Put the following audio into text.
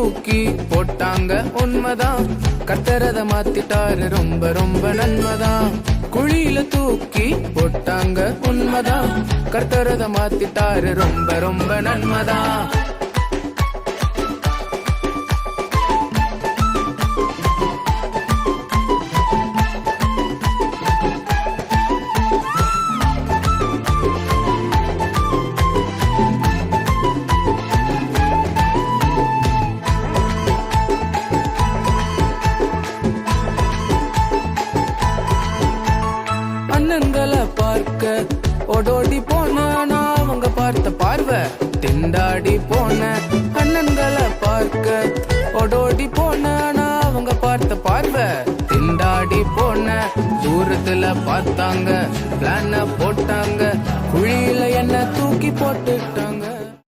தூக்கி போட்டாங்க உண்மைதான், கர்த்தரத மாத்திட்டாரு ரொம்ப ரொம்ப நன்மைதான். குழியில தூக்கி போட்டாங்க உண்மைதான், கர்த்தரத மாத்திட்டாரு ரொம்ப ரொம்ப நன்மைதான். அண்ணன்களை பார்க்க ஓடோடி போன நான் அவங்க பார்த்த பார்வை திண்டாடி போன. அண்ணன்களை பார்க்க ஓடோடி போன நான் அவங்க பார்த்த பார்வை திண்டாடி போன. தூரத்துல பார்த்தாங்க, பிளான போட்டாங்க, குழியில என்ன தூக்கி போட்டுட்டாங்க.